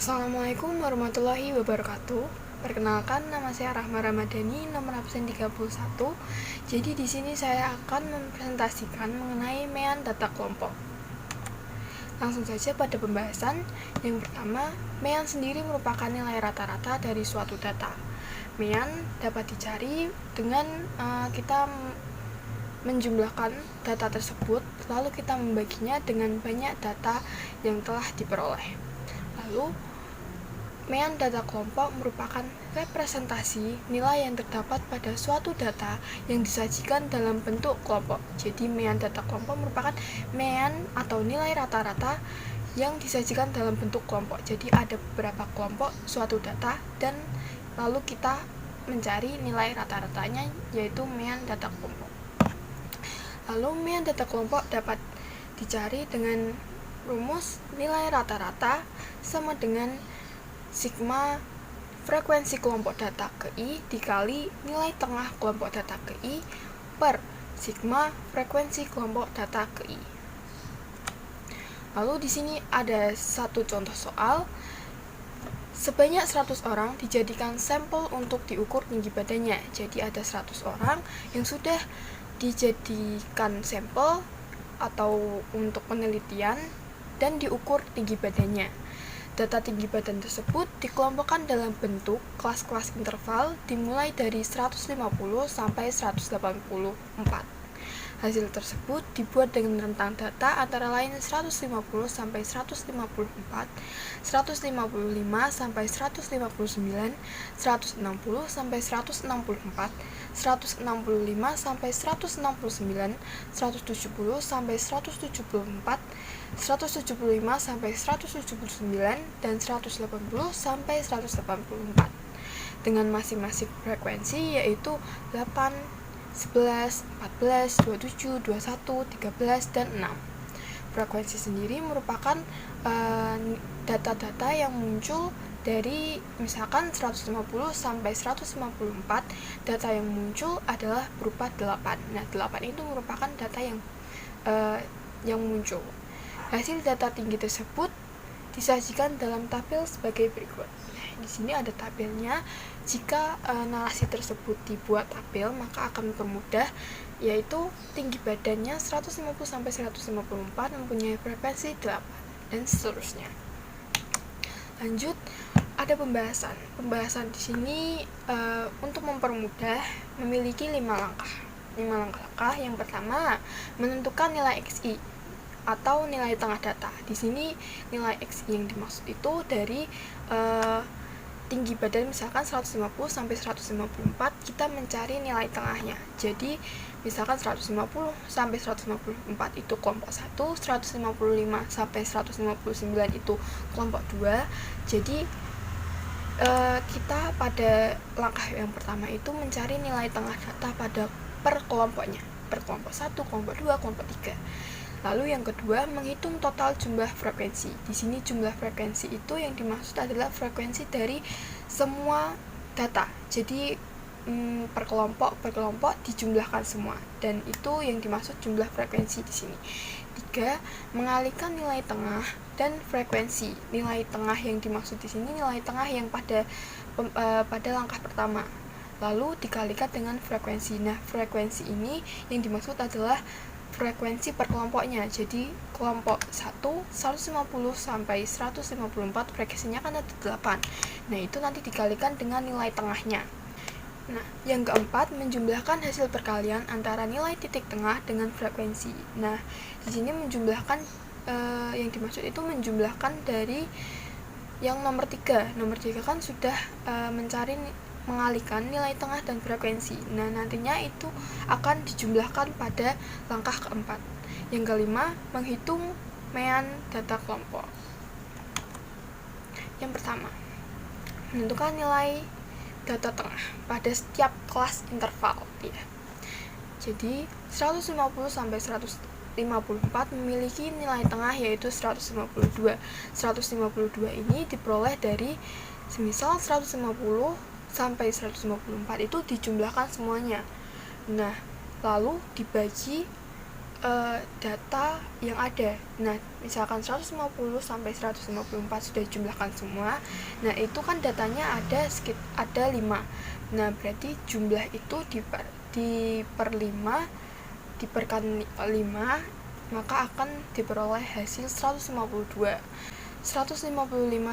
Assalamualaikum warahmatullahi wabarakatuh. Perkenalkan, nama saya Rahma Ramadhani, nomor absen 31. Jadi di sini saya akan mempresentasikan mengenai mean data kelompok. Langsung saja pada pembahasan. Yang pertama, mean sendiri merupakan nilai rata-rata dari suatu data. Mean dapat dicari dengan kita menjumlahkan data tersebut, lalu kita membaginya dengan banyak data yang telah diperoleh. Lalu, mean data kelompok merupakan representasi nilai yang terdapat pada suatu data yang disajikan dalam bentuk kelompok. Jadi, mean data kelompok merupakan mean atau nilai rata-rata yang disajikan dalam bentuk kelompok. Jadi, ada beberapa kelompok suatu data dan lalu kita mencari nilai rata-ratanya, yaitu mean data kelompok. Lalu, mean data kelompok dapat dicari dengan rumus nilai rata-rata sama dengan sigma frekuensi kelompok data ke I dikali nilai tengah kelompok data ke I per sigma frekuensi kelompok data ke I. Lalu di sini ada satu contoh soal. Sebanyak 100 orang dijadikan sampel untuk diukur tinggi badannya. Jadi ada 100 orang yang sudah dijadikan sampel atau untuk penelitian dan diukur tinggi badannya. Data tinggi badan tersebut dikelompokkan dalam bentuk kelas-kelas interval dimulai dari 150 sampai 184. Hasil tersebut dibuat dengan rentang data antara lain 150 sampai 154, 155 sampai 159, 160 sampai 164, 165 sampai 169, 170 sampai 174, 175 sampai 179, dan 180 sampai 184 dengan masing-masing frekuensi yaitu 8, 11, 14, 27, 21, 13, dan 6. Frekuensi sendiri merupakan data-data yang muncul dari misalkan 150 sampai 154, data yang muncul adalah berupa 8. Nah, 8 itu merupakan data yang muncul. Hasil data tinggi tersebut disajikan dalam tabel sebagai berikut. Di sini ada tabelnya. Jika narasi tersebut dibuat tabel, maka akan mempermudah, yaitu tinggi badannya 150 sampai 154 mempunyai frekuensi 8 dan seterusnya. Lanjut, ada pembahasan. Pembahasan di sini untuk mempermudah memiliki 5 langkah. 5 langkah. Yang pertama, menentukan nilai XI atau nilai tengah data. Di sini nilai XI yang dimaksud itu dari tinggi badan misalkan 150 sampai 154, kita mencari nilai tengahnya. Jadi misalkan 150 sampai 154 itu kelompok 1, 155 sampai 159 itu kelompok 2. Jadi kita pada langkah yang pertama itu mencari nilai tengah data pada per kelompoknya, per kelompok 1, kelompok 2, kelompok 3. Lalu yang kedua, menghitung total jumlah frekuensi. Di sini jumlah frekuensi itu yang dimaksud adalah frekuensi dari semua data. Jadi per kelompok dijumlahkan semua, dan itu yang dimaksud jumlah frekuensi di sini. 3, mengalihkan nilai tengah dan frekuensi. Nilai tengah yang dimaksud di sini nilai tengah yang pada langkah pertama. Lalu dikalikan dengan frekuensi. Nah, frekuensi ini yang dimaksud adalah frekuensi per kelompoknya. Jadi kelompok 1 150 sampai 154 frekuensinya kan ada 8. Nah, itu nanti dikalikan dengan nilai tengahnya. Nah, yang keempat, menjumlahkan hasil perkalian antara nilai titik tengah dengan frekuensi. Nah, di sini menjumlahkan yang dimaksud itu menjumlahkan dari yang nomor 3. Nomor 3 kan sudah mengalihkan nilai tengah dan frekuensi. Nah, nantinya itu akan dijumlahkan pada langkah keempat. Yang kelima, menghitung mean data kelompok. Yang pertama, menentukan nilai data tengah pada setiap kelas interval. Ya. Jadi, 150 sampai 154 memiliki nilai tengah yaitu 152. 152 ini diperoleh dari semisal 150 sampai 154 itu dijumlahkan semuanya. Nah, lalu dibagi data yang ada. Nah, misalkan 150 sampai 154 sudah jumlahkan semua. Nah, itu kan datanya ada 5. Nah, berarti jumlah itu diper 5 diperkan 5, maka akan diperoleh hasil 152. 155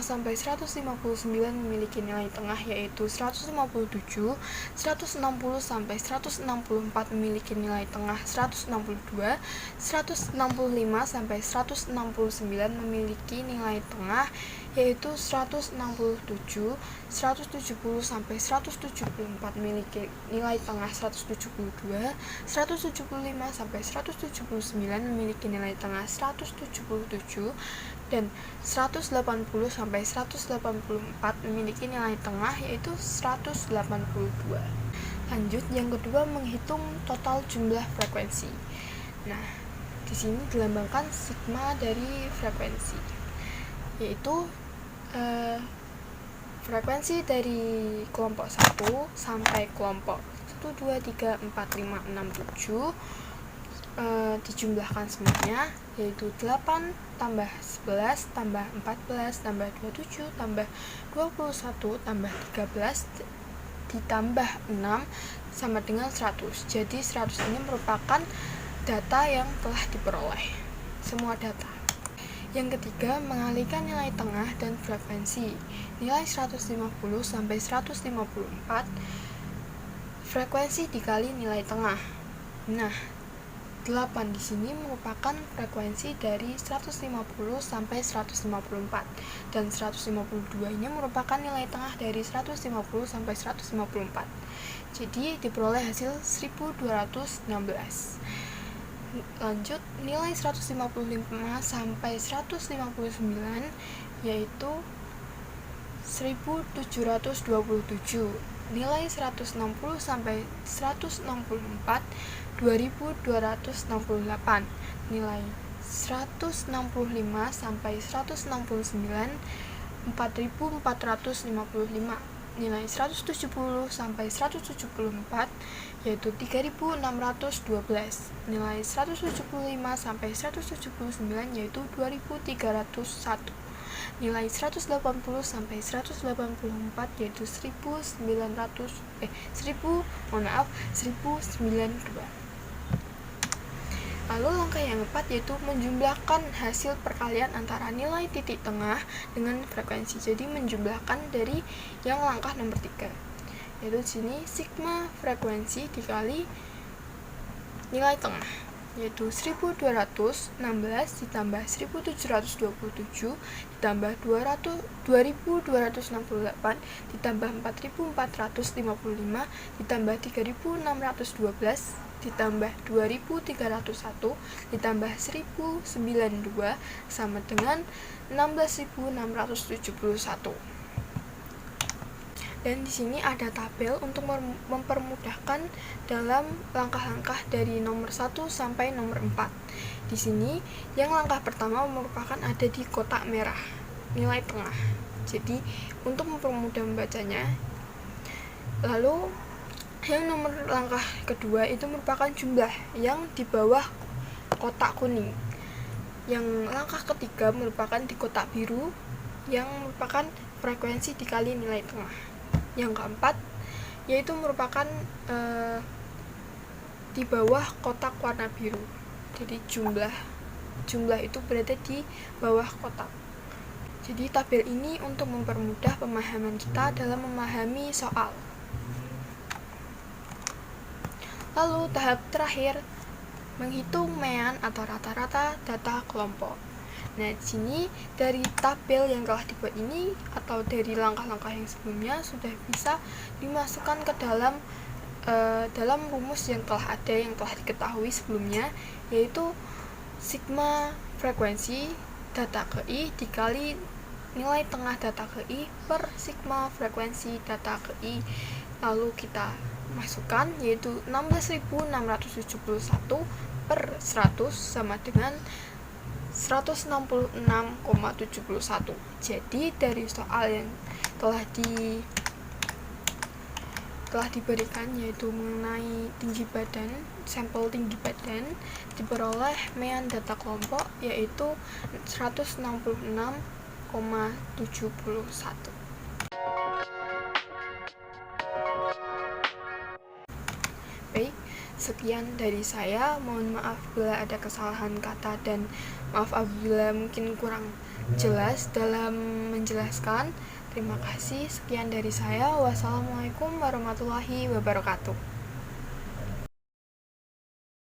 sampai 159 memiliki nilai tengah yaitu 157, 160 sampai 164 memiliki nilai tengah 162, 165 sampai 169 memiliki nilai tengah yaitu 167, 170 sampai 174 memiliki nilai tengah 172, 175 sampai 179 memiliki nilai tengah 177, dan 180 sampai 184 memiliki nilai tengah yaitu 182. Lanjut, yang kedua menghitung total jumlah frekuensi. Nah, di sini dilambangkan sigma dari frekuensi, yaitu frekuensi dari kelompok 1 sampai kelompok 1, 2, 3, 4, 5, 6, 7 dijumlahkan semuanya, yaitu 8 tambah 11 tambah 14 tambah 27 tambah 21 tambah 13 ditambah 6 sama dengan 100. Jadi 100 ini merupakan data yang telah diperoleh, semua data. Yang ketiga, mengalihkan nilai tengah dan frekuensi. Nilai 150 sampai 154 frekuensi dikali nilai tengah. Nah, 8 di sini merupakan frekuensi dari 150 sampai 154 dan 152 ini merupakan nilai tengah dari 150 sampai 154. Jadi diperoleh hasil 1216. Lanjut, nilai 155 sampai 159 yaitu 1727. Nilai 160 sampai 164 2268. Nilai 165 sampai 169 4455. Nilai 170 sampai 174 yaitu 3612. Nilai 175 sampai 179 yaitu 2301. Nilai 180 sampai 184 yaitu 1092. Lalu langkah yang keempat yaitu menjumlahkan hasil perkalian antara nilai titik tengah dengan frekuensi. Jadi menjumlahkan dari yang langkah nomor 3. Yaitu di sini sigma frekuensi dikali nilai tengah, yaitu 1216 ditambah 1727 ditambah 2268 ditambah 4455 ditambah 3612 ditambah 2301 ditambah 1092 sama dengan 16671. Dan di sini ada tabel untuk mempermudahkan dalam langkah-langkah dari nomor 1 sampai nomor 4. Di sini yang langkah pertama merupakan ada di kotak merah, nilai tengah. Jadi untuk mempermudah membacanya. Lalu yang nomor langkah kedua itu merupakan jumlah yang di bawah kotak kuning. Yang langkah ketiga merupakan di kotak biru yang merupakan frekuensi dikali nilai tengah. Yang keempat yaitu merupakan di bawah kotak warna biru. Jadi jumlah itu berada di bawah kotak. Jadi tabel ini untuk mempermudah pemahaman kita dalam memahami soal. Lalu tahap terakhir, menghitung mean atau rata-rata data kelompok. Nah, di sini dari tabel yang telah dibuat ini atau dari langkah-langkah yang sebelumnya sudah bisa dimasukkan ke dalam rumus yang telah diketahui sebelumnya, yaitu sigma frekuensi data ke I dikali nilai tengah data ke I per sigma frekuensi data ke I. Lalu kita masukkan yaitu 16.671 per 100 sama dengan 166,71. Jadi dari soal yang telah telah diberikan, yaitu mengenai tinggi badan, sampel tinggi badan diperoleh mean data kelompok yaitu 166,71. Baik, sekian dari saya. Mohon maaf bila ada kesalahan kata dan maaf apabila mungkin kurang jelas dalam menjelaskan. Terima kasih. Sekian dari saya. Wassalamualaikum warahmatullahi wabarakatuh.